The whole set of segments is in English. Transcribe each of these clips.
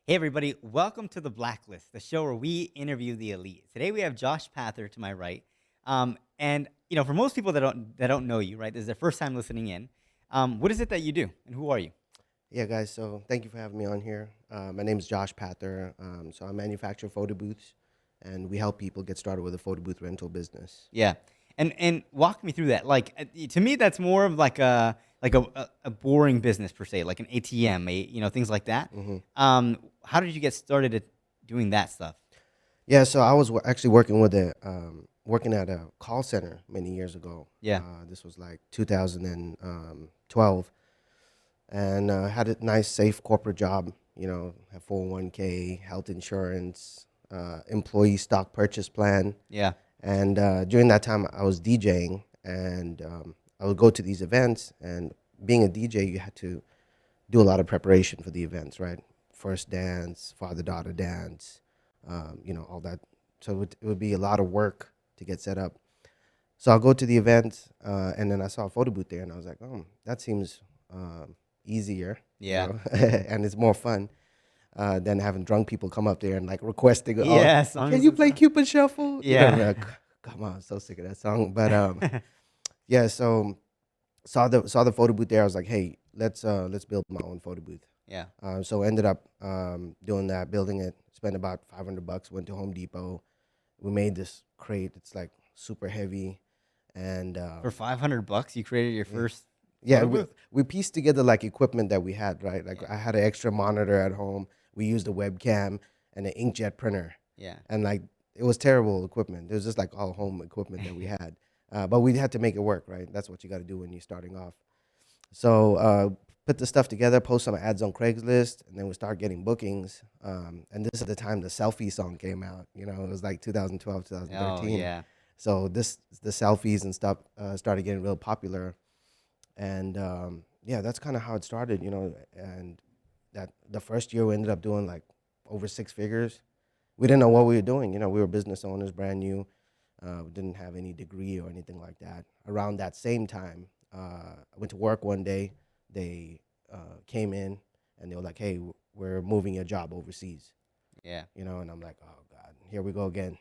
Hey everybody, welcome to the Blacklist, the show where we interview the elite. Today we have Josh Pather to my right, and for most people that don't know you, right, this is their first time listening in. What is it that you do, and who are you? Yeah, guys. So thank you for having me on here. My name is Josh Pather. So I manufacture photo booths, and we help people get started with a photo booth rental business. Yeah, and walk me through that. Like to me, that's more of like a boring business per se, like an ATM, things like that. hmm How did you get started at doing that stuff? Yeah. So I was actually working at a call center many years ago. Yeah, This was like 2012, and had a nice, safe corporate job. Had 401k, health insurance, employee stock purchase plan. yeah, And during that time, I was DJing, and I would go to these events. And being a DJ, you had to do a lot of preparation for the events, right? First dance, father daughter dance, all that. So it would be a lot of work to get set up. So I'll go to the event, and then I saw a photo booth there, and I was like, oh, that seems easier, yeah, and it's more fun than having drunk people come up there and like requesting, oh, yeah. can Songs you and play stuff. Cupid Shuffle? I'm Yeah, like, come on, I'm so sick of that song. But yeah, so saw the photo booth there. I was like, hey, let's build my own photo booth. yeah. So ended up doing that, building it. Spent about $500. Went to Home Depot. We made this crate. It's like super heavy, and For $500, you created your yeah, first yeah. photo We booth? we pieced together like equipment that we had, right? Like Yeah, I had an extra monitor at home. We used a webcam and an inkjet printer, yeah, and like it was terrible equipment. It was just like all home equipment that we had, but we had to make it work, right? That's what you got to do when you're starting off. So put the stuff together, post some ads on Craigslist, and then we start getting bookings. And this is the time the selfie song came out. It was like 2012, Oh, 2013. yeah, So the selfies and stuff started getting real popular, and yeah, that's kind of how it started. And that the first year we ended up doing like over six figures. We didn't know what we were doing. We were business owners, brand new. We didn't have any degree or anything like that. Around that same time, I went to work one day. They came in and they were like, "Hey, we're moving your job overseas." yeah, And I'm like, "Oh God, here we go again."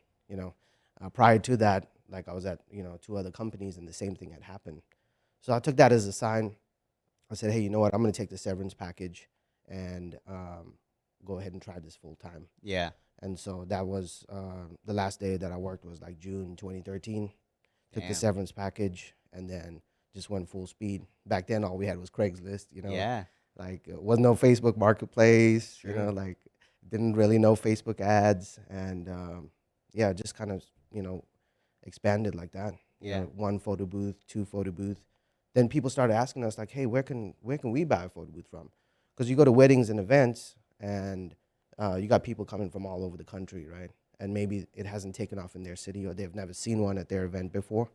Prior to that, like I was at two other companies and the same thing had happened. So I took that as a sign. I said, "Hey, you know what? I'm going to take the severance package and go ahead and try this full time." yeah. And so that was the last day that I worked was like June 2013. Took the Damn. severance package and then just went full speed. Back then, all we had was Craigslist. Yeah, Like was no Facebook Marketplace. true. Like didn't really know Facebook ads, and yeah, just kind of expanded like that. Yeah, One photo booth, two photo booth. Then people started asking us like, hey, where can we buy a photo booth from? Because you go to weddings and events, and you got people coming from all over the country, right? And maybe it hasn't taken off in their city, or they've never seen one at their event before.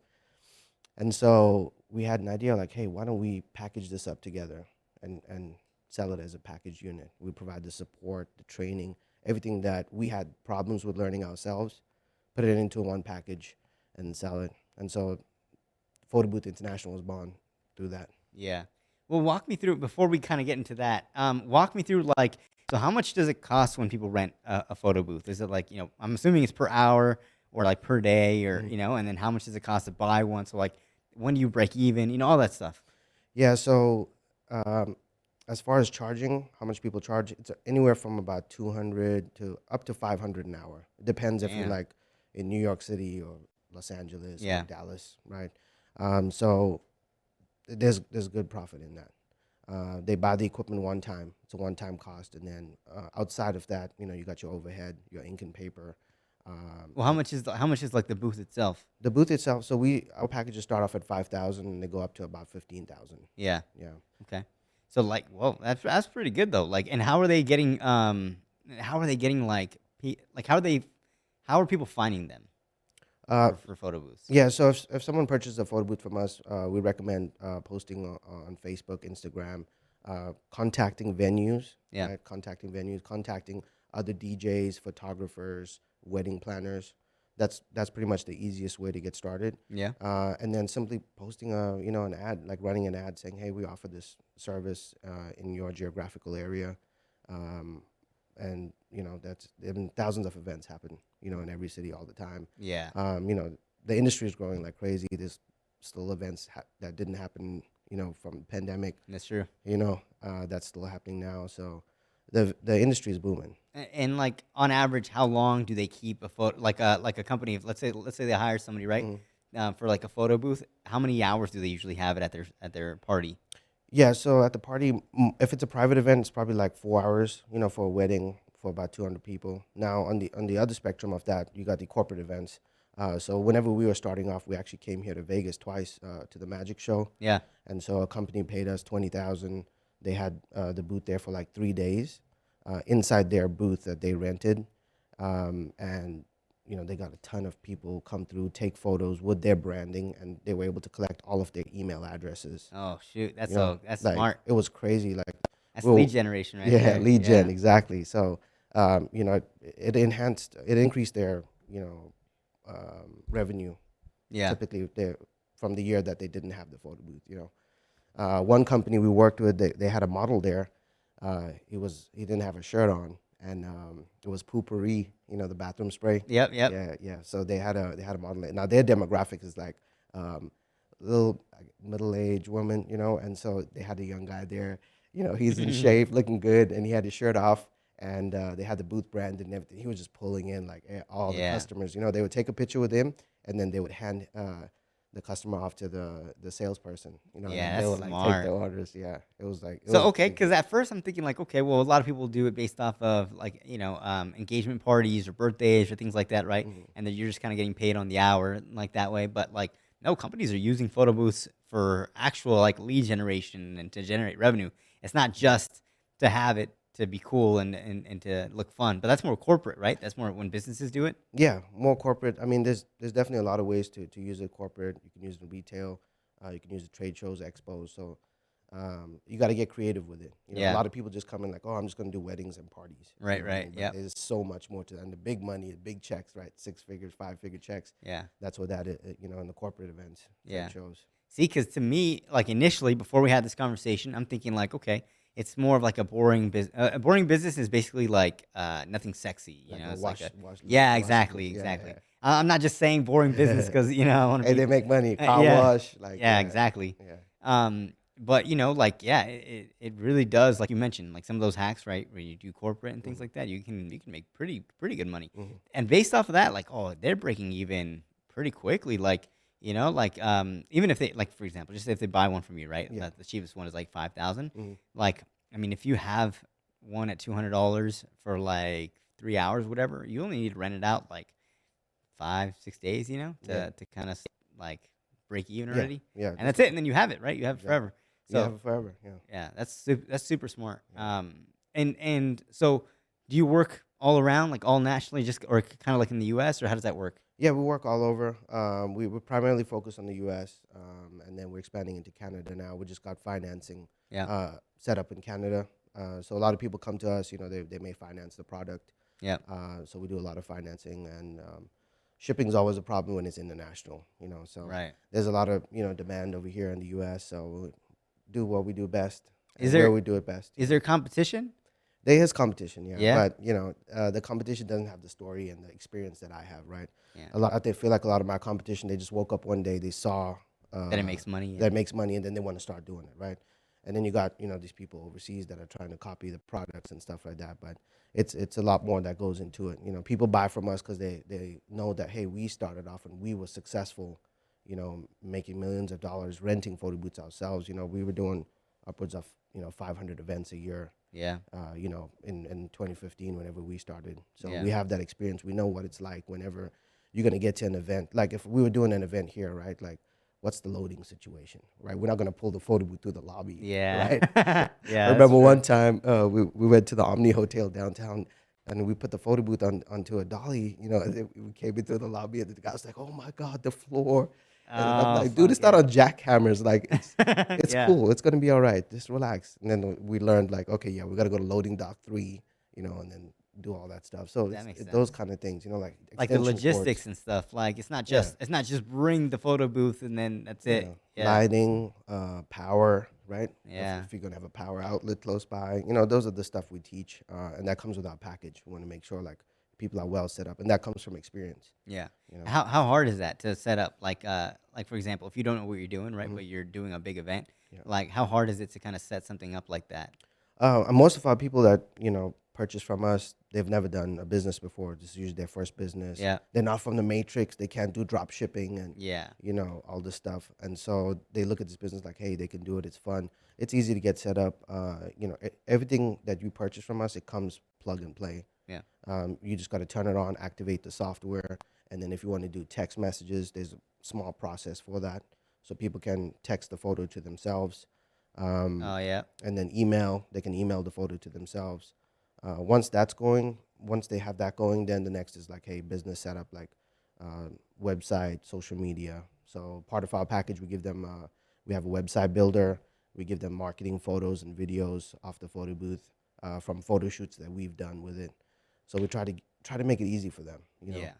And so we had an idea like, hey, why don't we package this up together and sell it as a package unit? We provide the support, the training, everything that we had problems with learning ourselves, put it into one package and sell it. And so Photo Booth International was born through that. yeah. Well, walk me through before we kind of get into that. Walk me through like, so how much does it cost when people rent a photo booth? Is it like, I'm assuming it's per hour or like per day or, Mhm. and then how much does it cost to buy one? So like, when do you break even? All that stuff. Yeah, so um, as far as charging, how much people charge, it's anywhere from about 200 to up to 500 an hour. It depends if you're Damn. like in New York City or Los Angeles or Yeah. Dallas, right? So there's good profit in that. They buy the equipment one time. It's a one-time cost, and then outside of that, you got your overhead, your ink and paper. Um, Well, you, how much is like the booth itself? the booth itself. So our packages start off at 5,000, and they go up to about 15,000. Yeah. Yeah. Okay. So like, well, that's pretty good though. Like, and how are they getting like like how are people finding them Uh, for photo booths? yeah. So if someone purchases a photo booth from us, we recommend posting on Facebook, Instagram, contacting venues, Yeah. right? Contacting other DJs, photographers, wedding planners. That's pretty much the easiest way to get started. Yeah. And then simply posting an ad, like running an ad saying, "Hey, we offer this service in your geographical area," um, and that's and thousands of events happen, in every city all the time. Yeah, The industry is growing like crazy. There's still events that didn't happen, from pandemic, that's true. that's still happening now. So the industry is booming. And like on average, how long do they keep a photo? Like a company, if let's say they hire somebody, right? Mhm. For like a photo booth, how many hours do they usually have it at their party? Yeah, so at the party, if it's a private event, it's probably like 4 hours, for a wedding for about 200 people. Now, on the other spectrum of that, you got the corporate events. So whenever we were starting off, we actually came here to Vegas twice to the magic show, Yeah, and so a company paid us 20,000. They had the booth there for like 3 days, inside their booth that they rented, and they got a ton of people come through, take photos with their branding, and they were able to collect all of their email addresses. oh shoot, You know, that's like smart. it was crazy. Like, That's lead well, generation right yeah, there. lead gen Yeah, exactly. So, it increased their, revenue. yeah, Typically, from the year that they didn't have the photo booth. One company we worked with, they had a model there. He didn't have a shirt on, and it was poopery. The bathroom spray. yep, yep. Yeah, yeah. So they had a model there. Now their demographic is like um, little middle-aged woman, and so they had a young guy there. He's in shape, looking good, and he had his shirt off, and they had the booth brand and everything. He was just pulling in like all the Yeah, customers. They would take a picture with him, and then they would hand the customer off to the salesperson. And then yeah, they that's would like take the smart. orders. Yeah, it So was okay, crazy. because at first I'm thinking like, okay, well, a lot of people do it based off of like engagement parties or birthdays or things like that, right? Mhm. And then you're just kind of getting paid on the hour like that way. But like, no, companies are using photo booths for actual like lead generation and to generate revenue. It's not just to have it to be cool and to look fun, but that's more corporate, right? That's more when businesses do it. Yeah, more corporate. I mean, there's definitely a lot of ways to use it corporate. You can use it in retail. You can use it trade shows, expos. So you got to get creative with it. A Yeah, lot of people just come in like, oh, I'm just going to do weddings and parties. You right, know what I right, mean? But yep, there's so much more to that. And the big money, the big checks, right? 6 figures, 5 figure checks. yeah, That's what that is, in the corporate events, trade yeah. shows. See, because to me, like initially, before we had this conversation, I'm thinking like, okay, it's more of like a boring business. A boring business is basically like nothing sexy. Like a It's like a wash, yeah, wash. exactly, exactly. Yeah, I'm not just saying boring business yeah. because I want to Hey, be, they make money. Car yeah, wash, like yeah, yeah, exactly. yeah. But like yeah, it really does. Like you mentioned, like some of those hacks, right, where you do corporate and things Mhm, like that, you can make pretty good money. mhm. And based off of that, like oh, they're breaking even pretty quickly. Like even if they like for example, just if they buy one from you, right, Yeah. that the cheapest one is like 5,000. Mhm. Like I mean, if you have one at $200 for like 3 hours, whatever, you only need to rent it out like 5 6 days, Yeah. to kind of like break even Yeah. already, Yeah. and Just that's it. And then you have it, right? You have it exactly. forever. You have So it forever. Yeah. yeah, that's super smart. Yeah. And so do you work all around, like all nationally, just or kind of like in the U.S. or how does that work? Yeah, we work all over. We primarily focus on the U.S., and then we're expanding into Canada now. We just got financing Yeah, set up in Canada. So a lot of people come to us. They may finance the product. yeah, So we do a lot of financing, and shipping is always a problem when it's international. So right. there's a lot of demand over here in the U.S. So we do what we do best Is and where there we do it best. is there competition? There is competition, yeah, Yeah, but the competition doesn't have the story and the experience that I have, right? yeah. I feel like a lot of my competition, they just woke up one day, they saw That it uh, makes money that it and makes money, and then they want to start doing it, right? And then you got these people overseas that are trying to copy the products and stuff like that, but it's a lot more that goes into it. People buy from us because they know that, hey, we started off and we were successful, making millions of dollars renting photo booths ourselves. We were doing upwards of 500 events a year, yeah, in 2015, whenever we started. So yeah, we have that experience. We know what it's like whenever you're going to get to an event. Like if we were doing an event here, right? Like, what's the loading situation, right? We're not going to pull the photo booth through the lobby, yeah, right? I yeah. That's remember true. one time we went to the Omni Hotel downtown, and we put the photo booth onto a dolly, and then we came into the lobby, and the guy was like, "Oh my God, the floor!" And then I'm Oh like, "Dude, fuck it's not yeah, on jackhammers. Like, it's yeah. cool. It's gonna be all right. Just relax." And then we learned like, okay, yeah, we got to go to loading dock 3, and then do all that stuff. So That makes those sense. kind of things, like Like the extension cords. logistics and stuff. Like Yeah, it's not just bring the photo booth and then that's yeah. it. Yeah. Lighting, power, right? Yeah. If you're gonna have a power outlet close by, you know, those are the stuff we teach, and that comes with our package. We want to make sure like people are well set up, and that comes from experience. Yeah. You know. How hard is that to set up? Like for example, if you don't know what you're doing, right, Hmm. but you're doing a big event, Yeah. like how hard is it to kind of set something up like that? And most of our people that purchase from us, they've never done a business before. This is usually their first business. Yeah. They're not from the matrix. They can't do drop shipping and Yeah. all this stuff. And so they look at this business like, hey, they can do it. It's fun. It's easy to get set up. Everything that you purchase from us, it comes plug and play. Yeah. You just got to turn it on, activate the software, and then if you want to do text messages, there's a small process for that, so people can text the photo to themselves. Um, Oh yeah. and then email, they can email the photo to themselves. Once that's going, once they have that going, then the next is like, hey, business setup, like website, social media. So part of our package, we have a website builder. We give them marketing photos and videos off the photo booth from photo shoots that we've done with it. So we try to make it easy for them. Yeah.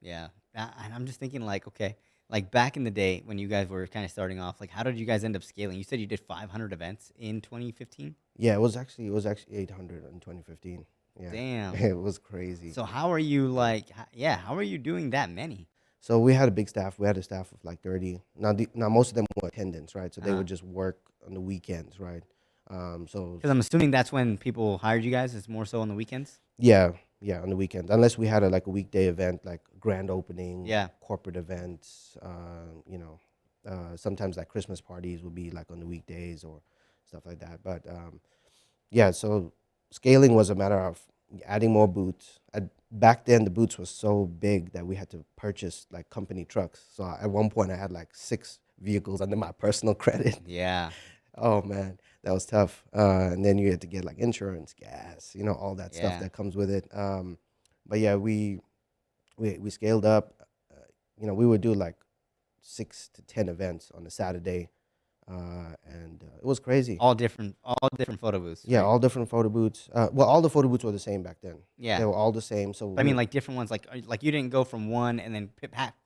Yeah. And I'm just thinking like, okay, like back in the day when you guys were kind of starting off, like how did you guys end up scaling? You said you did 500 events in 2015? Yeah, it was actually 800 in 2015. Yeah, Damn. it was crazy. So how are you like, yeah, how are you doing that many? So we had a big staff. We had a staff of like 30. Now most of them were attendants, right? So they Uh-huh. would just work on the weekends, right? So Because I'm assuming that's when people hired you guys. It's more so on the weekends. yeah, yeah, on the weekends, unless we had like a weekday event, like grand opening, Yeah. corporate events. Sometimes like Christmas parties would be like on the weekdays or stuff like that. But yeah, so scaling was a matter of adding more booths. Back then, the booths were so big that we had to purchase like company trucks. So at one point, I had like 6 vehicles under my personal credit. Yeah. Oh man, that was tough. And then you had to get like insurance, gas, all that stuff Yeah. that comes with it. But yeah, we scaled up. We would do like 6 to 10 events on a Saturday, and it was crazy. All different photo booths, Yeah, right? all different photo booths. Well, all the photo booths were the same back then. They Yeah. were all the same. So But I mean, like different ones, like you didn't go from one and then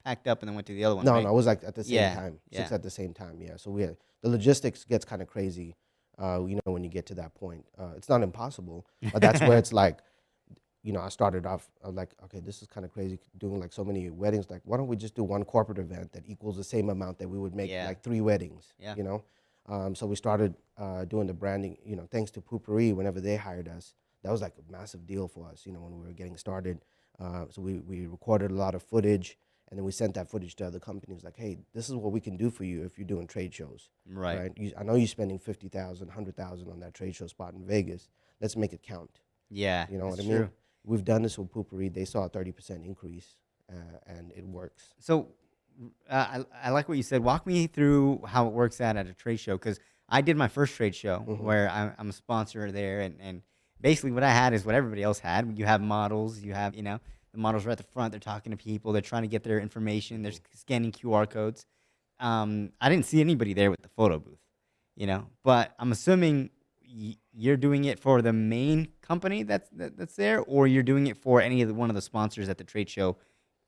packed up and then went to the other one, no, right? no, it was like at the same Yeah. time, six Yeah. at the same time. Yeah. So the logistics gets kind of crazy. When you get to that point, it's not impossible, but that's where it's like, I started off like, okay, this is kind of crazy doing like so many weddings. Like, why don't we just do one corporate event that equals the same amount that we would make Yeah. like 3 weddings? Yeah. So we started doing the branding. Thanks to Poopery, whenever they hired us, that was like a massive deal for us. When we were getting started, so we recorded a lot of footage, and then we sent that footage to other companies. Like, hey, this is what we can do for you if you're doing trade shows, Right. right? I know you're spending 50,000, 100,000 on that trade show spot in Vegas. Let's make it count. Yeah. You know what That's I mean? true. We've done this with Poopery. They saw a 30% increase, and it works. So, I like what you said. Walk me through how it works out at a trade show because I did my first trade show Hmm. where I'm a sponsor there, and basically what I had is what everybody else had. You have models, you have the models are at the front. They're talking to people. They're trying to get their information. They're scanning QR codes. I didn't see anybody there with the photo booth, but I'm assuming you're doing it for the main company that's there, or you're doing it for one of the sponsors at the trade show,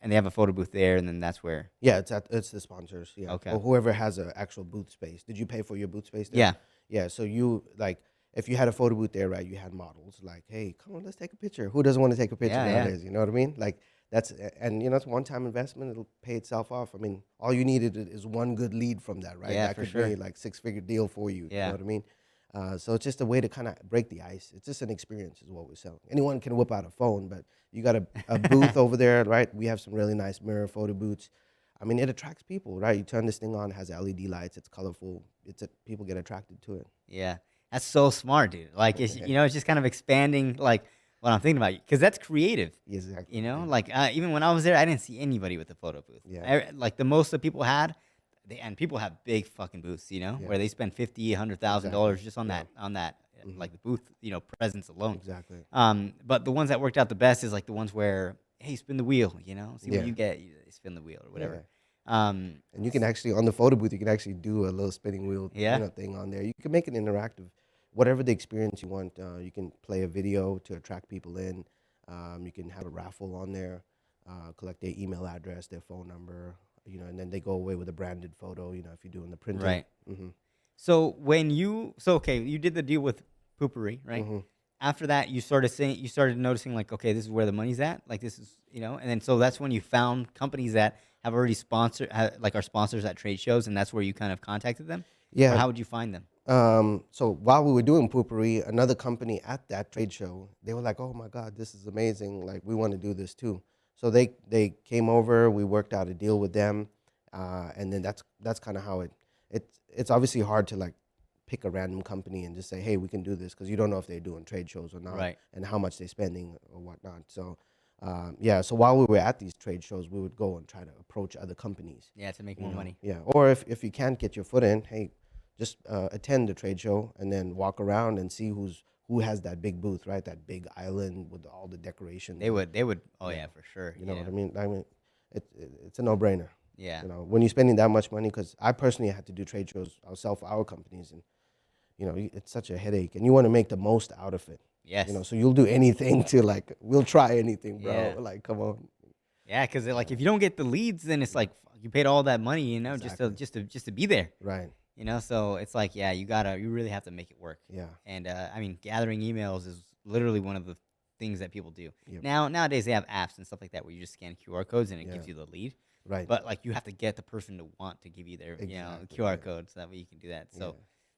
and they have a photo booth there, and then that's where. Yeah, it's the sponsors, yeah, Okay. or whoever has an actual booth space. Did you pay for your booth space there? Yeah. Yeah. So you like if you had a photo booth there, right? You had models. Like, hey, come on, let's take a picture. Who doesn't want to take a picture Yeah. Yeah. nowadays? You know what I mean? Like and it's a one-time investment. It'll pay itself off. I mean, all you needed is one good lead from that, right? Yeah. That For could be sure. like 6-figure deal for you. You know Yeah. what I mean? So it's just a way to kind of break the ice. It's just an experience, is what we're selling. Anyone can whip out a phone, but you got a booth over there, right? We have some really nice mirror photo booths. I mean, it attracts people, right? You turn this thing on, it has LED lights, it's colorful. People get attracted to it. Yeah. That's so smart, dude. Like it's just kind of expanding like what I'm thinking about because that's creative. Exactly. Yeah. Like even when I was there, I didn't see anybody with a photo booth. Yeah. Like the most that people had, and people have big fucking booths, Yeah. where they spend $50,000, $100,000 just on Yeah. that Mhm. like the booth, presence alone. Exactly. But the ones that worked out the best is like the ones where hey, spin the wheel, see what Yeah. you get, you spin the wheel or Yeah. whatever. Um, And you can actually on the photo booth, you can actually do a little spinning wheel, yeah, thing on there. You can make it interactive, whatever the experience you want. You can play a video to attract people in. You can have a raffle on there, collect their email address, their phone number, and then they go away with a branded photo. If you're doing the printing. right. Hmm. So when okay, you did the deal with Poopery, right? Hmm. After that, you started noticing like, okay, this is where the money's at. Like this is, and then so that's when you found companies that have already like our sponsors at trade shows, and that's where you kind of contacted them, or Yeah. how would you find them? So while we were doing Poopery, another company at that trade show, they were like, "Oh my God, this is amazing! Like we want to do this too." So they came over. We worked out a deal with them, and then that's kind of how it's obviously hard to like pick a random company and just say, "Hey, we can do this," because you don't know if they're doing trade shows or not Right. and how much they're spending or whatnot. So yeah, so while we were at these trade shows, we would go and try to approach other companies. Yeah, to make more money. Yeah. Or if you can't get your foot in, hey, just attend the trade show and then walk around and see who has that big booth, right? That big island with all the decorations. They would. Oh Yeah, yeah, for sure. you know what I mean. It's a no-brainer. Yeah. When you're spending that much money, because I personally had to do trade shows ourselves for our companies, and it's such a headache, and you want to make the most out of it. Yes. So you'll do anything to like, we'll try anything, bro. Yeah. Like, come on. Yeah, because like if you don't get the leads, then it's like fuck, you paid all that money, Exactly. just to be there. Right. So it's like, yeah, you really have to make it work. Yeah. And I mean, gathering emails is literally one of the things that people do. Yep. Nowadays they have apps and stuff like that where you just scan QR codes and it Yeah. gives you the lead. Right. But like you have to get the person to want to give you their Exactly, QR yeah. code so that way you can do that. Yeah. So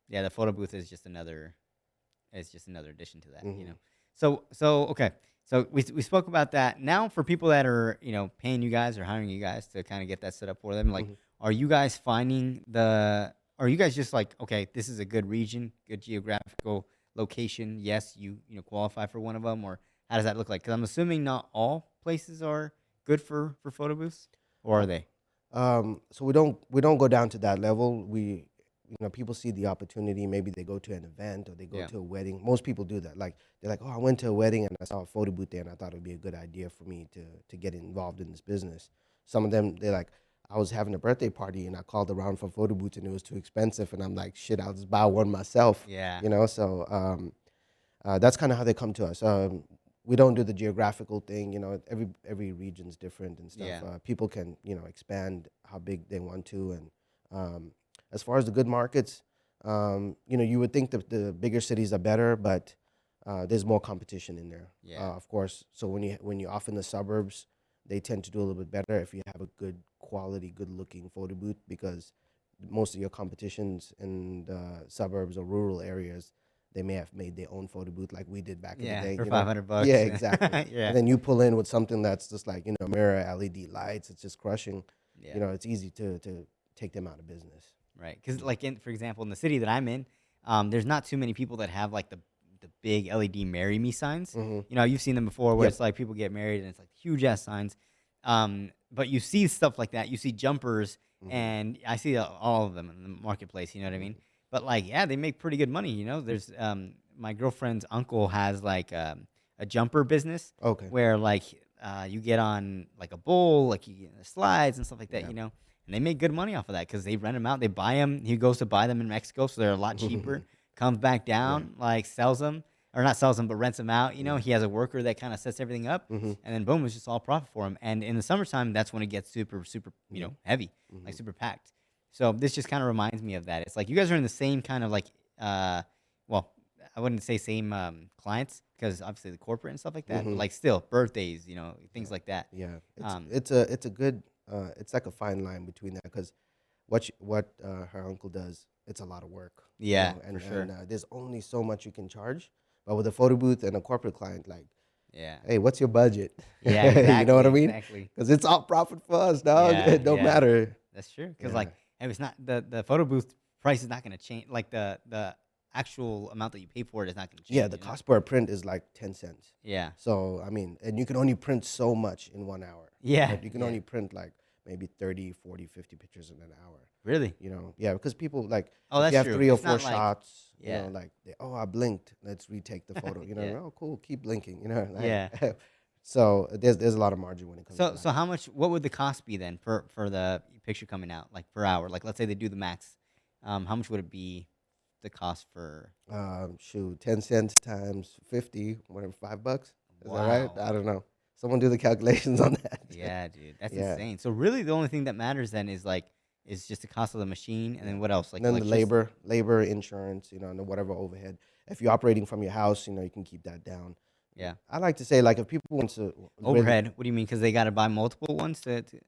yeah, the photo booth is just another addition to that. Mhm. So okay. So we spoke about that. Now for people that are, paying you guys or hiring you guys to kind of get that set up for them, like Mhm. are you guys finding are you guys just like, okay, this is a good region, good geographical location. Yes, you qualify for one of them, or how does that look like? Because I'm assuming not all places are good for photo booths, or are they? So we don't go down to that level. People see the opportunity. Maybe they go to an event or they go Yeah. to a wedding. Most people do that. Like they're like, oh, I went to a wedding and I saw a photo booth there, and I thought it would be a good idea for me to get involved in this business. Some of them, they're like, I was having a birthday party and I called around for photo booths and it was too expensive, and I'm like, shit, I'll just buy one myself. Yeah. So that's kind of how they come to us. We don't do the geographical thing. Every region's different and stuff. Yeah. People can expand how big they want to, and as far as the good markets, you would think that the bigger cities are better, but there's more competition in there. Yeah. Of course. So when you're off in the suburbs, they tend to do a little bit better if you have a good quality, good looking photo booth, because most of your competitions in the suburbs or rural areas, they may have made their own photo booth like we did back in the Yeah, day. for $500. Yeah, exactly. Yeah. And then you pull in with something that's just like mirror LED lights. It's just crushing. Yeah. It's easy to take them out of business. Right. Because like for example, in the city that I'm in, there's not too many people that have like the big LED "Marry Me" signs. Hmm. You've seen them before, where Yep. it's like people get married and it's like huge ass signs. But you see stuff like that. You see jumpers, Hmm. and I see all of them in the marketplace. You know what I mean? But like, yeah, they make pretty good money. There's my girlfriend's uncle has like a jumper business Okay. where like you get on like a bull, like you get in the slides and stuff like that. Yeah. And they make good money off of that because they rent them out. They buy them. He goes to buy them in Mexico, so they're a lot cheaper. Comes back down, like sells them, or not sells them, but rents them out. Yeah. He has a worker that kind of sets everything up, Hmm. and then boom, it's just all profit for him. And in the summertime, that's when it gets super, super, heavy, Hmm. like super packed. So this just kind of reminds me of that. It's like you guys are in the same kind of like, well, I wouldn't say same clients because obviously the corporate and stuff like that, but Hmm. like still birthdays, things Yeah. like that. Yeah. Um, It's a good. It's like a fine line between that, because what her uncle does, it's a lot of work. Yeah, and for sure. and there's only so much you can charge. But with a photo booth and a corporate client, like, Yeah. hey, what's your budget? Yeah, exactly. You know what I mean? Exactly. Because it's all profit for us, dog. Yeah, It don't yeah. matter. That's true. Because Yeah. like, if it's not the photo booth price is not going to change. Like the actual amount that you pay for it is not going to change. Yeah, the cost per print is like 10 cents. Yeah. So, I mean, and you can only print so much in 1 hour. Yeah. Right? You can yeah. only print like maybe 30, 40, 50 pictures in an hour. Really. Yeah, because people like, Oh, if that's you have true. 3 or It's 4 not like- shots, Yeah. like, I blinked, let's retake the photo. Yeah. Oh, cool, keep blinking, like, Yeah. So there's a lot of margin when it comes to that. So how much? What would the cost be then for the picture coming out, like per hour? Like let's say they do the max. How much would it be? The cost for 10 cents times 50, whatever, $5. Is that right? Wow. I don't know. Someone do the calculations on that. Yeah, dude, that's Yeah. insane. So really, the only thing that matters then is like is just the cost of the machine, and Yeah. then what else? And Like then the electricity. labor, insurance, and then whatever overhead. If you're operating from your house, you can keep that down. Yeah. I like to say, like, if people want to really, Overhead. What do you mean? Because they got to buy multiple ones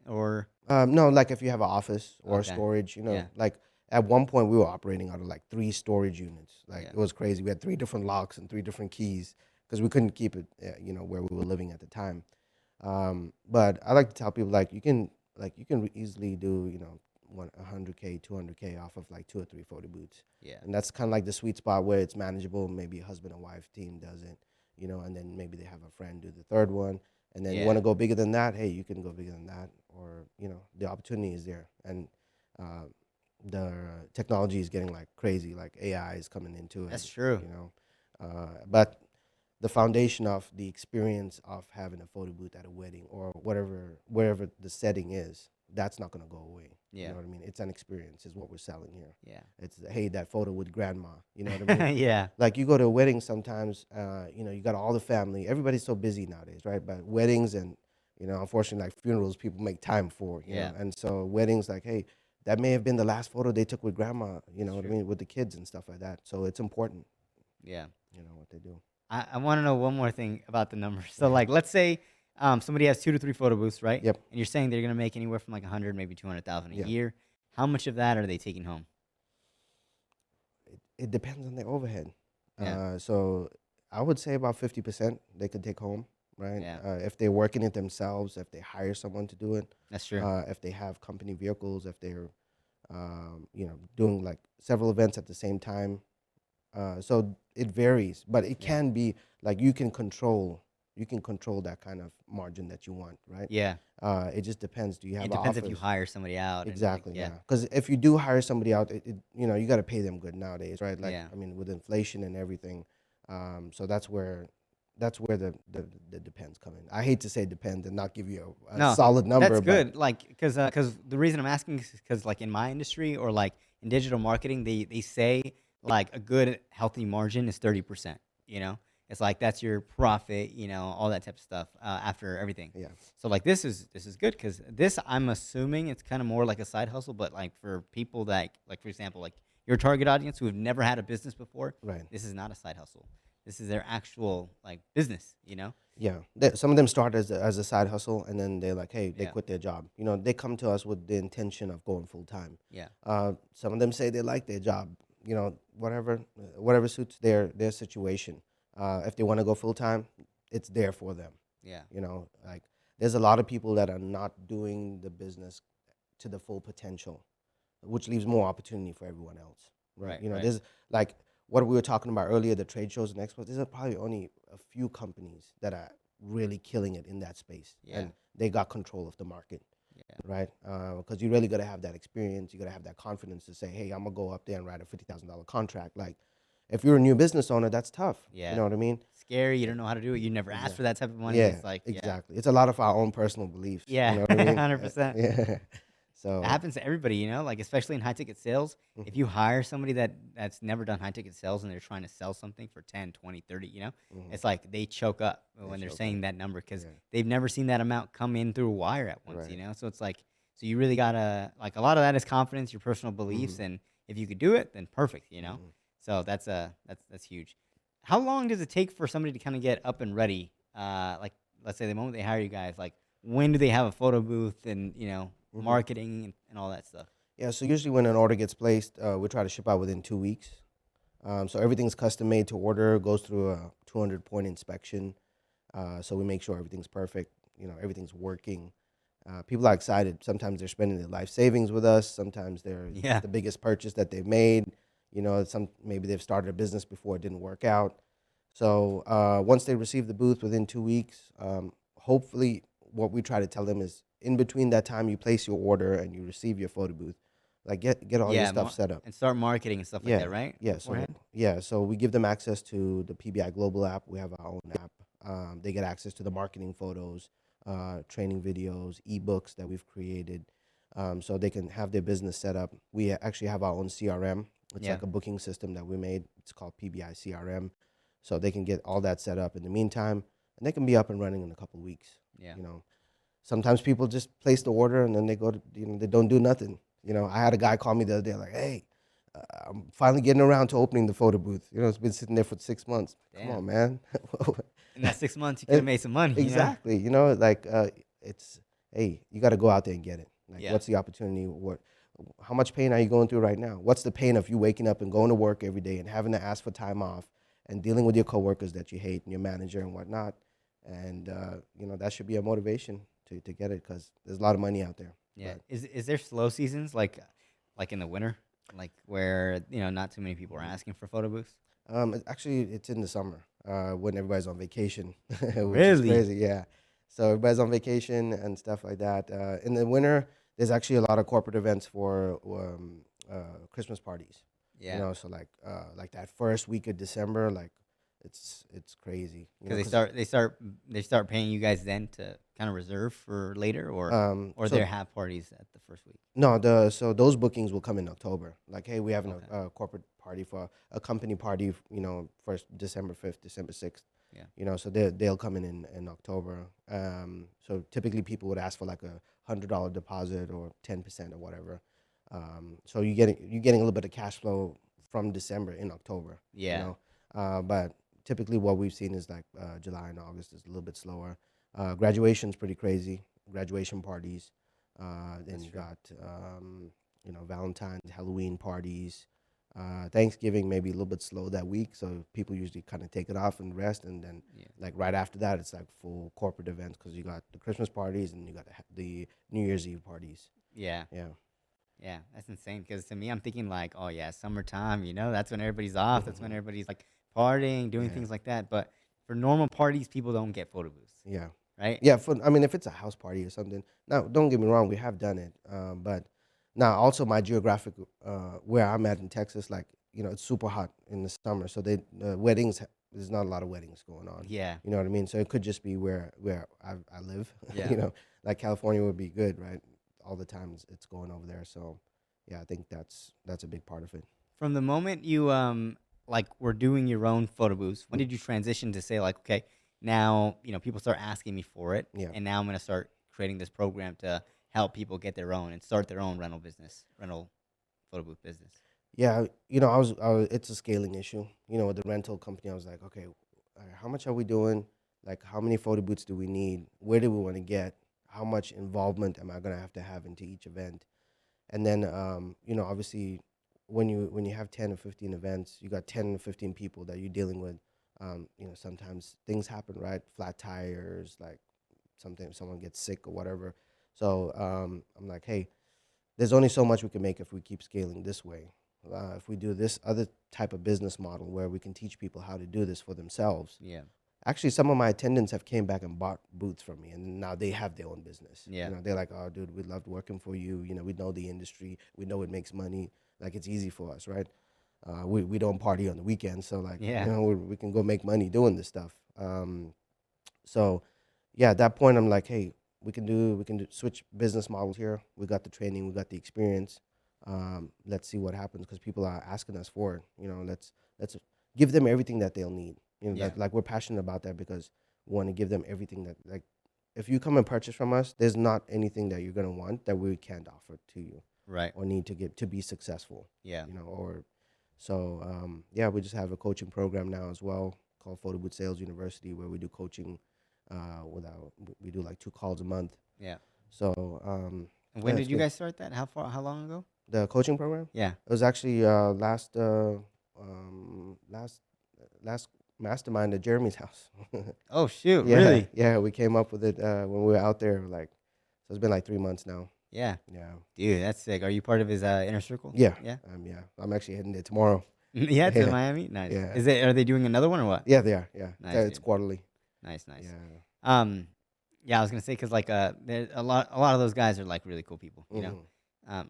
or no, like if you have an office or okay. storage, Yeah. like at one point we were operating out of like 3 storage units. Like Yeah. it was crazy. We had 3 different locks and 3 different keys because we couldn't keep it, where we were living at the time. But I like to tell people like you can easily do 100K, 200K off of like 2 or 3 photo booths, Yeah. and that's kind of like the sweet spot where it's manageable. Maybe a husband and wife team does it, and then maybe they have a friend do the third one, and then you want Yeah. to go bigger than that. Hey, you can go bigger than that, or the opportunity is there, and uh, the technology is getting like crazy. Like AI is coming into it, That's true. but the foundation of the experience of having a photo booth at a wedding or wherever the setting is, that's not going to go away. You Yeah. know what I mean? It's an experience is what we're selling here. Yeah. It's, hey, that photo with grandma. You know what I mean? Yeah. Like you go to a wedding sometimes, you got all the family. Everybody's so busy nowadays, right? But weddings and, unfortunately, like funerals, people make time for, Yeah. and so weddings, like, hey, that may have been the last photo they took with grandma, you That's know what I true. mean, with the kids and stuff like that. So it's important, Yeah. what they do. I want to know one more thing about the numbers. So, Yeah. like, let's say somebody has 2 to 3 photo booths, right? Yep. And you're saying they're gonna make anywhere from like 100, maybe 200,000 a Yeah. year. How much of that are they taking home? It depends on their overhead. Yeah. So I would say about 50% they could take home, right? Yeah. If they're working it themselves, if they hire someone to do it, That's true. if they have company vehicles, if they're, doing like several events at the same time. So it varies, but it Yeah. can be like you can control that kind of margin that you want, right? Yeah. It just depends. Do you have It an depends if you office? hire somebody out and like Exactly, yeah. yeah. Because if you do hire somebody out, you got to pay them good nowadays, right? Like, Yeah. I mean, with inflation and everything, so that's where the depends come in. I hate to say depends and not give you a No, solid that's number, but good. Like, cause the reason I'm asking is because, like, in my industry or like in digital marketing, they say like a good healthy margin is 30%. You know, it's like that's your profit. You know, all that type of stuff after everything. yeah, So like this is good because this I'm assuming it's kind of more like a side hustle, but like for people that like for example like your target audience who have never had a business before, right. this is not a side hustle. This is their actual like business. You know? Yeah, some of them start as a side hustle, and then they're like, hey, they Yeah. quit their job. They come to us with the intention of going full time. Yeah. Some of them say they like their job. Whatever suits their situation. If they want to go full time, it's there for them. Yeah. Like there's a lot of people that are not doing the business to the full potential, which leaves more opportunity for everyone else, right? Right. Right. There's like what we were talking about earlier, the trade shows and expos. There's probably only a few companies that are really killing it in that space, Yeah. and they got control of the market, Yeah. right? Because you really got to have that experience. You got to have that confidence to say, hey, I'm gonna go up there and write a $50,000 contract. Like, if you're a new business owner, that's tough. You Yeah. know what I mean? Scary. You don't know how to do it. You never asked Exactly. for that type of money. Yeah, It's like yeah. exactly. It's a lot of our own personal beliefs. You Yeah. know what I mean? 100%. Yeah. It So, happens to everybody, you know, like especially in high ticket sales. If mhm, you hire somebody that's never done high ticket sales and they're trying to sell something for 10, 20, 30, you know, mhm, it's like they choke up they when they're choke up. saying that number because Yeah. they've never seen that amount come in through a wire at once, you Right. know? So it's like, so you really gotta, like, a lot of that is confidence, your personal beliefs. Mhm. And if you could do it, then perfect, you know? Mhm. So that's huge. How long does it take for somebody to kind of get up and ready? Like, let's say the moment they hire you guys, like, when do they have a photo booth and, you know, Mhm. marketing and all that stuff? Yeah. So usually when an order gets placed, we try to ship out within 2 weeks. So everything's custom made to order, goes through a 200-point inspection. So we make sure everything's perfect. Everything's working. People are excited. Sometimes they're spending their life savings with us. Sometimes it's Yeah. the biggest purchase that they've made. Maybe they've started a business before it didn't work out. So once they receive the booth within 2 weeks, hopefully what we try to tell them is in between that time you place your order and you receive your photo booth, like get all your Yeah, stuff set up. and start marketing and stuff like Yeah, that, right? yeah. So Beforehand? yeah, so we give them access to the PBI Global app. We have our own app. They get access to the marketing photos, training videos, ebooks that we've created, so they can have their business set up. We actually have our own CRM. It's Yeah. like a booking system that we made. It's called PBI CRM, so they can get all that set up in the meantime, and they can be up and running in a couple of weeks. Yeah. You know, sometimes people just place the order and then they go to they don't do nothing. You know, I had a guy call me the other day like, hey, I'm finally getting around to opening the photo booth. You know, it's been sitting there for 6 months. Come on, Damn. man. In that 6 months, you could have And made some money, you know? exactly. You know, like it's hey, you got to go out there and get it. Like, Yeah. what's the opportunity? How much pain are you going through right now? What's the pain of you waking up and going to work every day and having to ask for time off and dealing with your coworkers that you hate and your manager and whatnot? And you know, that should be a motivation to get it because there's a lot of money out there. Yeah. But Is there slow seasons like in the winter, like where not too many people are mhm. asking for photo booths? Actually, it's in the summer when everybody's on vacation, which is Really? crazy. Yeah, so everybody's on vacation and stuff like that. In the winter, there's actually a lot of corporate events for Christmas parties. You Yeah. know, so like that first week of December, like it's crazy. You Because know, they because start paying you guys then to kind of reserve for later, or they so have parties at the first week. no, so those bookings will come in October. Like, hey, we have Okay. a corporate party for a company party. You know, first December 5th, December 6th. Yeah. You know, so they'll come in October. So typically people would ask for like $100 deposit or 10% or whatever. So you're getting a little bit of cash flow from December in October. You Yeah. know, but typically what we've seen is like July and August is a little bit slower. Graduation's pretty crazy. Graduation parties. Then That's you true. got Valentine's, Halloween parties. Thanksgiving maybe a little bit slow that week, so people usually kind of take it off and rest, and then Yeah. like right after that, it's like full corporate events because you got the Christmas parties and you got the New Year's Eve parties. Yeah. Yeah. Yeah. That's insane. Because to me, I'm thinking like, oh yeah, summertime. That's when everybody's off. That's when Hmm. everybody's like partying, doing Yeah. things like that. But for normal parties, people don't get photo booths, Yeah. right? Yeah. I mean, if it's a house party or something. Now, don't get me wrong, we have done it, but now also my geographic where I'm at in Texas, like it's super hot in the summer, so weddings. There's not a lot of weddings going on. Yeah. You know what I mean? So it could just be where I live. Yeah. Like California would be good, right? All the time it's going over there. So yeah, I think that's a big part of it. From the moment you like were doing your own photo booths, when Mm. did you transition to say like, okay, now people start asking me for it, Yeah. and now I'm gonna start creating this program to help people get their own and start their own rental photo booth business. Yeah, it's a scaling issue. With the rental company, I was like, okay, how much are we doing? Like, how many photo booths do we need? Where do we want to get? How much involvement am I gonna have to have into each event? And then, obviously, when you have 10 or 15 events, you got 10 or 15 people that you're dealing with. Sometimes things happen, right? Flat tires, like something, someone gets sick or whatever. So I'm like, hey, there's only so much we can make if we keep scaling this way. If we do this other type of business model where we can teach people how to do this for themselves. Yeah. Actually, some of my attendants have came back and bought booths from me, and now they have their own business. Yeah. They're like, "Oh, dude, we loved working for you. We know the industry. We know it makes money. Like, it's easy for us, right? We don't party on the weekends, so like, Yeah. we can go make money doing this stuff. So yeah, at that point, I'm like, hey, we can do switch business models here. We got the training, we got the experience. Let's see what happens because people are asking us for it. Let's give them everything that they'll need. Yeah. Like we're passionate about that because we want to give them everything that like. If you come and purchase from us, there's not anything that you're gonna want that we can't offer to you Right. or need to get to be successful. Yeah. Or so yeah, we just have a coaching program now as well called Fortobood Sales University where we do coaching we do like 2 calls a month. Yeah. So And yeah, when did it's you good. guys start that? How long ago? The coaching program. Yeah. It was actually last mastermind at Jeremy's house. Oh shoot! Yeah, Really? yeah, we came up with it when we were out there. Like, so it's been like 3 months now. Yeah. Yeah, Dude, that's sick. Are you part of his inner circle? yeah, Yeah. yeah. I'm actually heading there tomorrow. Yeah, to Yeah, Miami. Nice. yeah, Is it? Are they doing another one or what? yeah. They are. Yeah, Nice, it's dude. quarterly. Nice, nice. Yeah. Um, yeah, I was gonna say because like there a lot of those guys are like really cool people. Mhm.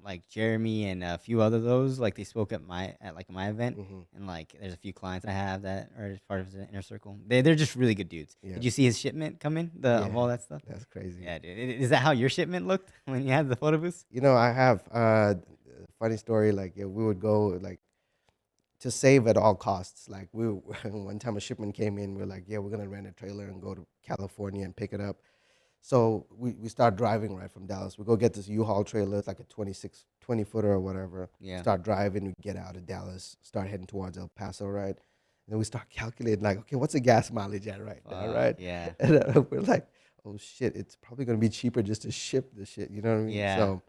Like Jeremy and a few other those like they spoke at like my event, Mhm. and like there's a few clients I have that are just part of the inner circle. They're just really good dudes. Yeah. Did you see his shipment come in of Yeah. all that stuff? That's crazy. Yeah, dude. Is that how your shipment looked when you had the photo booth? I have funny story. Like, yeah, we would go like to save at all costs. Like one time a shipment came in, we are like, yeah, we're gonna rent a trailer and go to California and pick it up. So we start driving right from Dallas. We go get this U-Haul trailer. It's like a 20 footer or whatever. Yeah. Start driving. We get out of Dallas. Start heading towards El Paso, right? And then we start calculating like, okay, what's the gas mileage at right now, Fuck. right? Yeah. And we're like, oh shit, it's probably gonna be cheaper just to ship the shit. You know what I mean? Yeah. So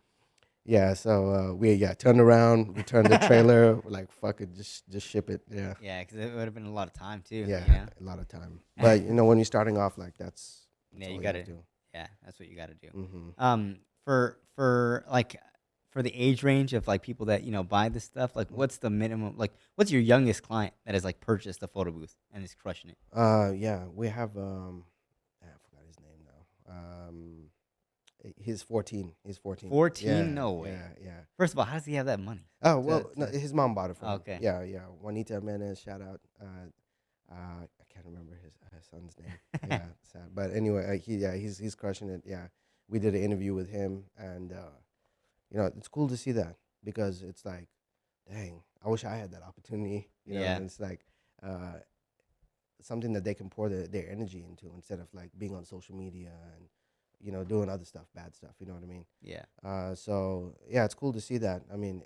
yeah, so we turned around, returned the trailer. We're like, fuck it, just ship it. Yeah, Yeah, because it would have been a lot of time too. yeah, You know. a lot of time. But when you're starting off, like that's Yeah, you all you gotta. have to do. Yeah, that's what you gotta do. Hmm. For like for the age range of like people that buy this stuff, like what's the minimum? Like, what's your youngest client that has like purchased a photo booth and is crushing it? Yeah, we have I forgot his name now. He's 14. He's 14. 14? Yeah, No way. yeah, yeah. First of all, how does he have that money? Oh To well, no, to his mom bought it for oh, him. okay. Yeah, yeah. Juanita Menez, shout out. I can't remember his son's name. Yeah, sad. But anyway, he's crushing it. Yeah, we did an interview with him, and it's cool to see that because it's like, dang, I wish I had that opportunity. Yeah. And it's like uh, something that they can pour their energy into instead of like being on social media and doing other stuff, bad stuff. You know what I mean? Yeah. So yeah, it's cool to see that. I mean,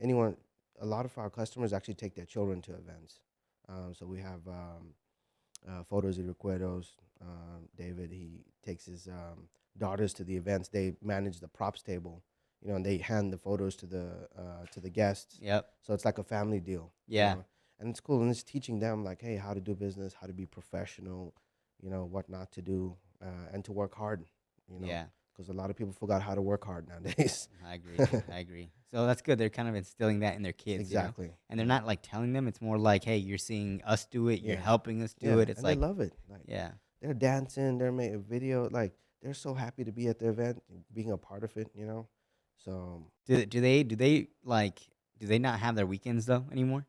a lot of our customers actually take their children to events. So we have Photos y Recuerdos. David, he takes his daughters to the events. They manage the props table, and they hand the photos to the guests. Yep. So it's like a family deal. Yeah. And it's cool, and it's teaching them like, hey, how to do business, how to be professional, what not to do, and to work hard. Yeah. Because a lot of people forgot how to work hard nowadays. I agree. I agree. So that's good. They're kind of instilling that in their kids, Exactly. And they're not like telling them. It's more like, hey, you're seeing us do it. You're Yeah. helping us do Yeah, it. It's and like, they love it. Like yeah. they're dancing, they're making a video, like they're so happy to be at the event, being a part of it. So Do they not have their weekends though anymore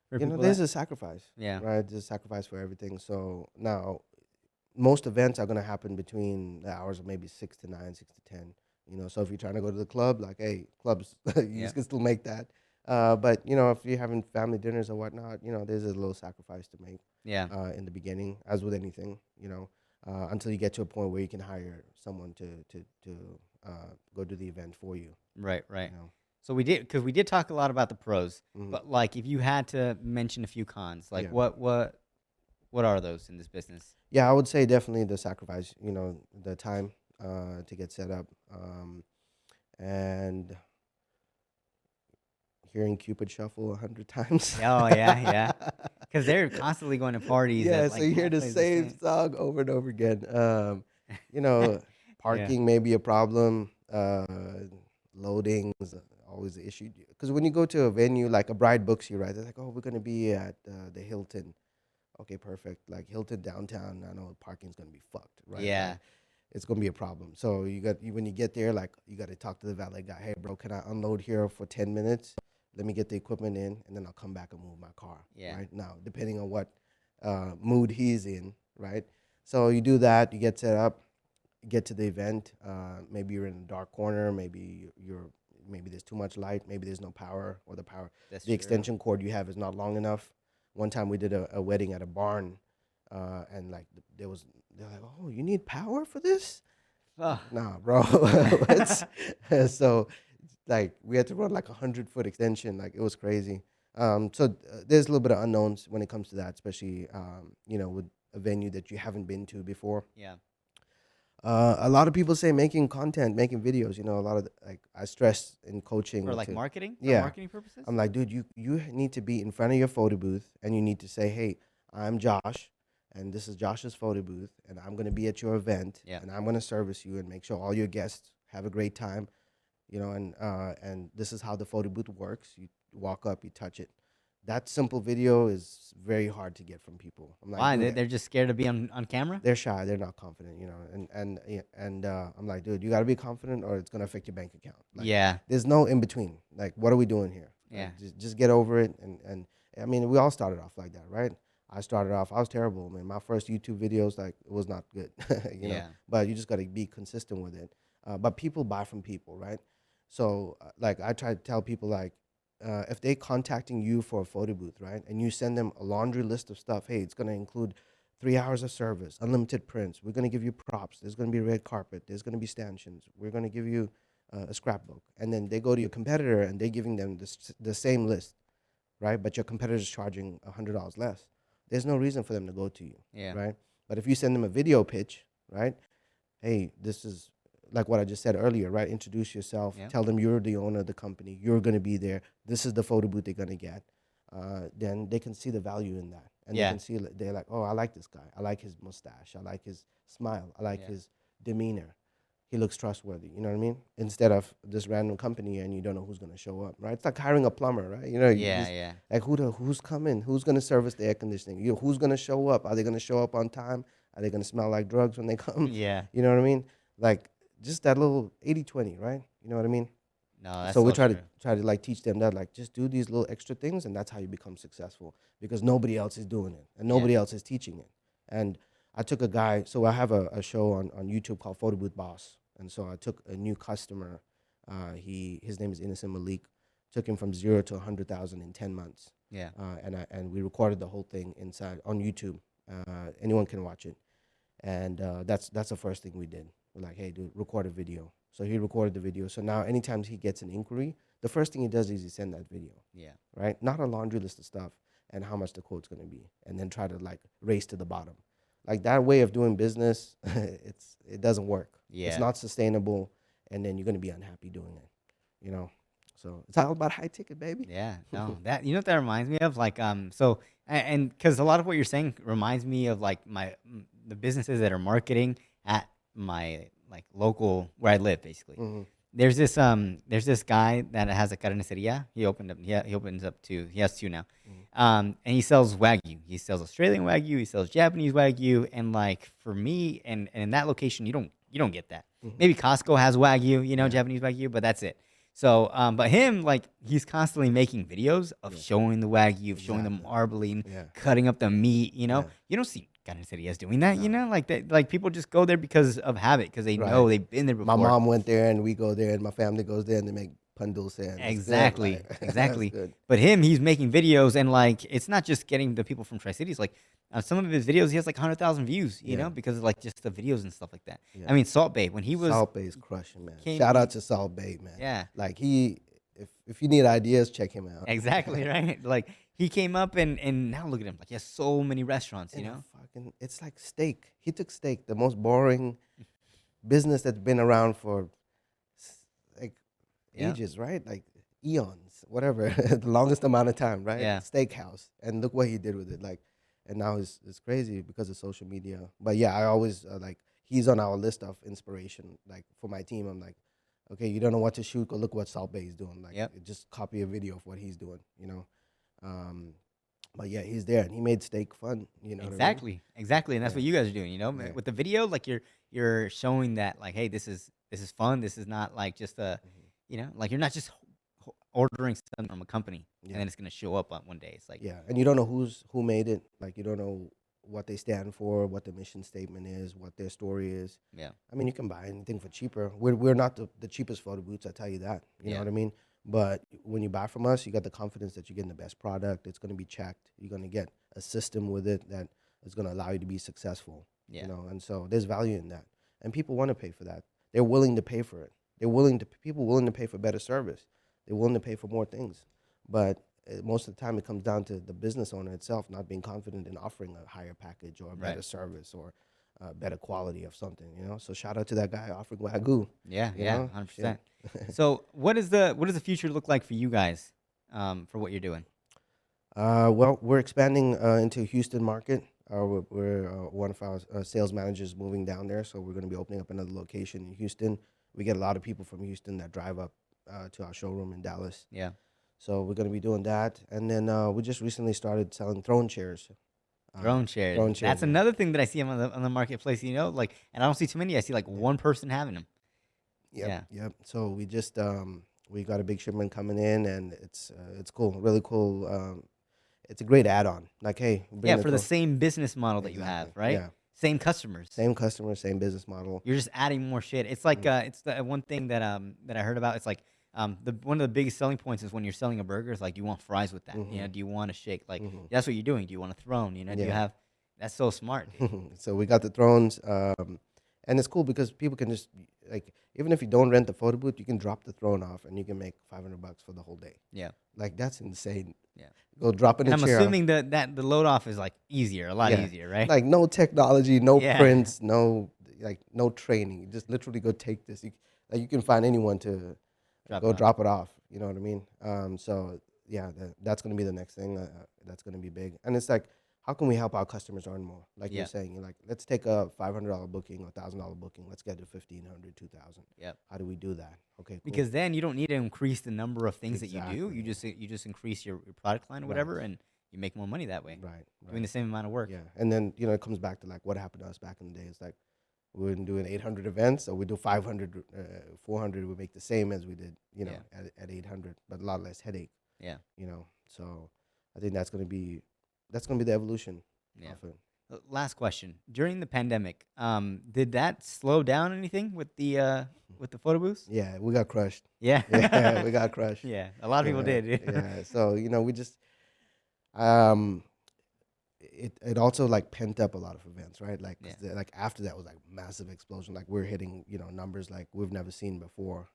for people there's that? a sacrifice, Yeah. right? There's a sacrifice for everything. So now most events are gonna happen between the hours of maybe 6 to 9, 6 to 10. So if you're trying to go to the club, like hey, clubs, you Yeah. can still make that. But if you're having family dinners or whatnot, there's a little sacrifice to make Yeah. in the beginning, as with anything. Until you get to a point where you can hire someone to go do the event for you. Right. You Right. know. So we did talk a lot about the pros, Mhm. but like if you had to mention a few cons, like Yeah. what are those in this business? Yeah, I would say definitely the sacrifice. The time to get set up, and hearing Cupid shuffle 100 times. Oh yeah, yeah. Because they're constantly going to parties Yeah, that so like you kind hear of the plays the same same. song over and over again. You know, Yeah. Parking may be a problem. Loading is always an issue. Because when you go to a venue, like a bride books you, right? They're like, oh, we're going to be at the Hilton. Okay, perfect. Like Hilton downtown, I know parking's going to be fucked, right? Yeah. Like it's going to be a problem. So when you get there, like you got to talk to the valet guy. Hey, bro, can I unload here for 10 minutes? Let me get the equipment in, and then I'll come back and move my car. Yeah. Right now, depending on what mood he's in, right? So you do that, you get set up, get to the event. Maybe you're in a dark corner. Maybe there's too much light. Maybe there's no power, or That's the true. extension cord you have is not long enough. One time we did a wedding at a barn, and like they're like, oh, you need power for this? Ugh. Nah, bro. So like we had to run like 100-foot extension. Like it was crazy. So there's a little bit of unknowns when it comes to that, especially with a venue that you haven't been to before. Yeah. A lot of people say making content, making videos. A lot of like I stress in coaching For like to marketing? For yeah. marketing purposes? I'm like, dude, you need to be in front of your photo booth and you need to say, hey, I'm Josh, and this is Josh's photo booth, and I'm gonna be at your event, Yeah. and I'm gonna service you and make sure all your guests have a great time. And this is how the photo booth works. You walk up, you touch it. That simple video is very hard to get from people. I'm like, Why? dude, They're just scared to be on camera? they're shy, they're not confident. And I'm like, dude, you gotta be confident, or it's gonna affect your bank account. Like, Yeah. there's no in between. Like, what are we doing here? Yeah. Like, just get over it. And I mean, we all started off like that, right? I started off, I was terrible. I mean, my first YouTube videos, like, it was not good, Yeah. But you just gotta be consistent with it. But people buy from people, right? So, like, I try to tell people, like, if they contacting you for a photo booth, right, and you send them a laundry list of stuff, hey, it's gonna include 3 hours of service, unlimited prints. We're going to give you props. There's going to be red carpet. There's going to be stanchions. We're going to give you a scrapbook. And then they go to your competitor and they're giving them the same list, right? But your competitor's charging $100 less. There's no reason for them to go to you, Yeah. right? But if you send them a video pitch, right? Hey, this is like what I just said earlier, right? Introduce yourself. Yeah. Tell them you're the owner of the company. You're going to be there. This is the photo booth they're going to get. Then they can see the value in that. And they Yeah. can see, they're like, oh, I like this guy. I like his mustache. I like his smile. I like Yeah. his demeanor. He looks trustworthy. You know what I mean? Instead of this random company and you don't know who's going to show up, right? It's like hiring a plumber, right? You know, you Yeah. just, Yeah. like who's coming? Who's going to service the air conditioning? Who's going to show up? Are they going to show up on time? Are they going to smell like drugs when they come? Yeah. You know what I mean? Like just that little 80-20, right? You know what I mean? No, that's So we so true. try to like teach them that, like, just do these little extra things and that's how you become successful, because nobody else is doing it and Yeah. nobody else is teaching it. And I took a guy, so I have a show on YouTube called Fortobood Boss. And so I took a new customer. His name is Innocent Malik. Took him from 0 to 100,000 in 10 months. Yeah. And we recorded the whole thing inside on YouTube. Anyone can watch it. And that's the first thing we did. We're like, hey, dude, record a video. So he recorded the video. So now anytime he gets an inquiry, the first thing he does is he send that video, Yeah. right? Not a laundry list of stuff and how much the quote's going to be, and then try to like race to the bottom. Like that way of doing business, it doesn't work. Yeah. It's not sustainable, and then you're going to be unhappy doing it, you know? So it's all about high ticket, baby. Yeah, no, that you know what that reminds me of, like, so and because a lot of what you're saying reminds me of like the businesses that are marketing at my like local where I live, basically. Mm-hmm. There's this guy that has a carniceria. He opens up two. He has two now. Mm-hmm. And he sells Wagyu. He sells Australian Wagyu. He sells Japanese Wagyu. And like for me, and in that location, you don't get that. Mm-hmm. Maybe Costco has Wagyu, Yeah. Japanese Wagyu, but that's it. So, but him, like, he's constantly making videos of Yeah. showing the Wagyu, of showing the Exactly. marbling, Yeah. cutting up the meat. Yeah. You don't see carnicerias doing that. No. Like that, like people just go there because of habit, because they know Right. they've been there My before. mom went there, and we go there, and my family goes there, and they make pandul sand. That's good, Exactly, like, that's exactly. good. But him, he's making videos, and like it's not just getting the people from Tri Cities. Like some of his videos, he has like 100,000 views. Yeah. Because of like just the videos and stuff like that. Yeah. I mean, Salt Bay when he was Salt Bay's crushing, man. came- Shout out to Salt Bay, man. yeah, Like if you need ideas, check him out. exactly right. Like he came up and now look at him. Like he has so many restaurants. And it's like steak. He took steak, the most boring business that's been around for like Yeah. ages, right? Like eons, whatever, the longest amount of time, right? Yeah. Steakhouse, and look what he did with it. Like, and now it's crazy because of social media. But yeah, I always like he's on our list of inspiration. Like for my team, I'm like, okay, you don't know what to shoot, go look what Salt Bay is doing. Like, Yep. just copy a video of what he's doing, But yeah, he's there, and he made steak fun. You know what I mean? Exactly, and that's Yeah. what you guys are doing. Yeah. With the video, like you're showing that like, hey, this is fun. This is not like just a, like you're not just ordering something from a company Yeah. and then it's gonna show up on one day. It's like, Yeah, and you don't know who made it. Like, you don't know what they stand for, what the mission statement is, what their story is. yeah, I mean, you can buy anything for cheaper. We're not the cheapest photo booths, I tell you that. You Yeah. know what I mean? But when you buy from us, you got the confidence that you're getting the best product. It's going to be checked. You're going to get a system with it that is going to allow you to be successful. Yeah. You know, and so there's value in that, and people want to pay for that. They're willing to pay for it. People willing to pay for better service. They're willing to pay for more things, but most of the time it comes down to the business owner itself not being confident in offering a higher package or a better Right. service or better quality of something. So shout out to that guy offering Wagyu. yeah, You yeah, know? 100%. So what does the future look like for you guys, for what you're doing? Well, we're expanding into Houston market. We're one of our sales managers moving down there, so we're going to be opening up another location in Houston. We get a lot of people from Houston that drive up to our showroom in Dallas. Yeah, So we're going to be doing that. And then we just recently started selling throne chairs. drone shares. drone shares, That's yeah. another thing that I see on the marketplace. Like, and I don't see too many. I see like one person having them. Yep. So we just we got a big shipment coming in, and it's cool, really cool. It's a great add-on. Like, hey, bring Yeah, for the clothes. same business model that you have, Exactly, right? yeah. Same customers. Same customer, same business model. You're just adding more shit. It's like it's the one thing that I heard about. It's like the one of the biggest selling points is when you're selling a burger. It's like, do you want fries with that? Mhm. Do you want a shake? Like Mhm. that's what you're doing. Do you want a throne? Do you Yeah. have That's so smart, dude. So we got the drones, and it's cool because people can just like, even if you don't rent the photo booth, you can drop the drone off and you can make $500 for the whole day. Yeah. Like that's insane. Yeah. Go drop in And a I'm chair off. assuming that the load off is like easier, a lot Yeah, easier, right? like no technology, no Yeah. prints, no like no training. You just literally go take this. Like you can find anyone to Drop go it off. drop it off. You know what I mean? So yeah, that's gonna be the next thing. That's gonna be big. And it's like, how can we help our customers earn more? Like you're Yeah. saying, you're like, let's take a $500 booking or $1,000 booking. Let's get to 1,500, 2,000. Yep. How do we do that? Okay, cool. Because then you don't need to increase the number of things that you do. Exactly. You just increase your product line or Right. whatever, and you make more money that way, Right. doing the Right. same amount of work. Yeah. And then it comes back to like what happened to us back in the day. It's like we were doing 800 events, so we do 500, 400. We make the same as we did, Yeah. at 800, but a lot less headache. Yeah. So I think that's gonna be the evolution Yeah. of it. Last question. During the pandemic, did that slow down anything with the photo booths? Yeah, we got crushed. Yeah. Yeah, we got crushed. Yeah. A lot of people Yeah, did. yeah. So we just um, it also like pent up a lot of events, right? Like Yeah. like after that was like massive explosion. Like we're hitting numbers like we've never seen before.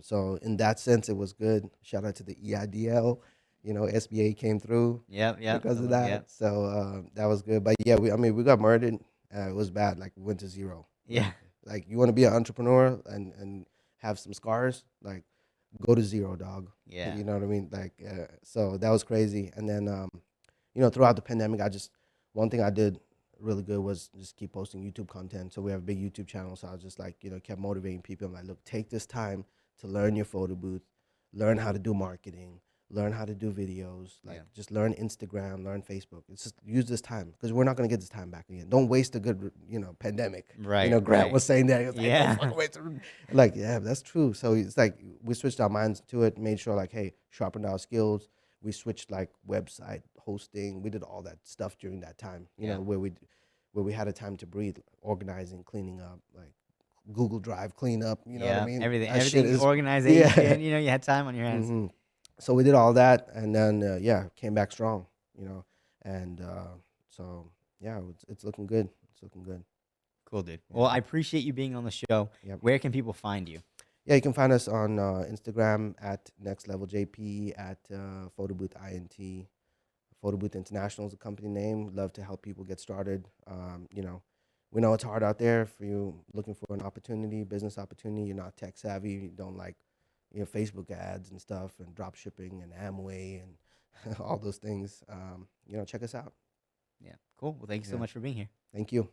So in that sense, it was good. Shout out to the EIDL. SBA came through Yep. Yep. because of that. Yep. So that was good. But yeah, we got murdered. It was bad. Like we went to zero. Yeah. Like you want to be an entrepreneur and have some scars, like go to zero, dog. Yeah. You know what I mean? Like so that was crazy. And then throughout the pandemic, one thing I did really good was just keep posting YouTube content. So we have a big YouTube channel. So I was just like, kept motivating people. I'm like, look, take this time to learn your photo booth, learn how to do marketing, learn how to do videos, like Yeah. just learn Instagram, learn Facebook. It's just use this time because we're not gonna get this time back again. Don't waste a good, pandemic. Right. Grant Right. was saying that. He was like, Yeah. don't fucking waste it. Like, yeah, that's true. So it's like we switched our minds to it, made sure like, hey, sharpened our skills. We switched like website hosting. We did all that stuff during that time, Yeah. where we had a time to breathe, organizing, cleaning up, like Google Drive cleanup. You know what I Yeah. mean? Everything. That shit Everything. is Organization. You had time on your hands. hmm So we did all that, and then came back strong. And so yeah, it's looking good. It's looking good. Cool, dude. Yeah. Well, I appreciate you being on the show. Yep. Where can people find you? Yeah, you can find us on Instagram at nextleveljp, at Photobooth INT. Photobooth International is the company name. Love to help people get started. We know it's hard out there for you looking for an opportunity, business opportunity. You're not tech savvy. You don't like Facebook ads and stuff and drop shipping and Amway and all those things. Check us out. Yeah. Cool. Well, thank you so Yeah. much for being here. Thank you.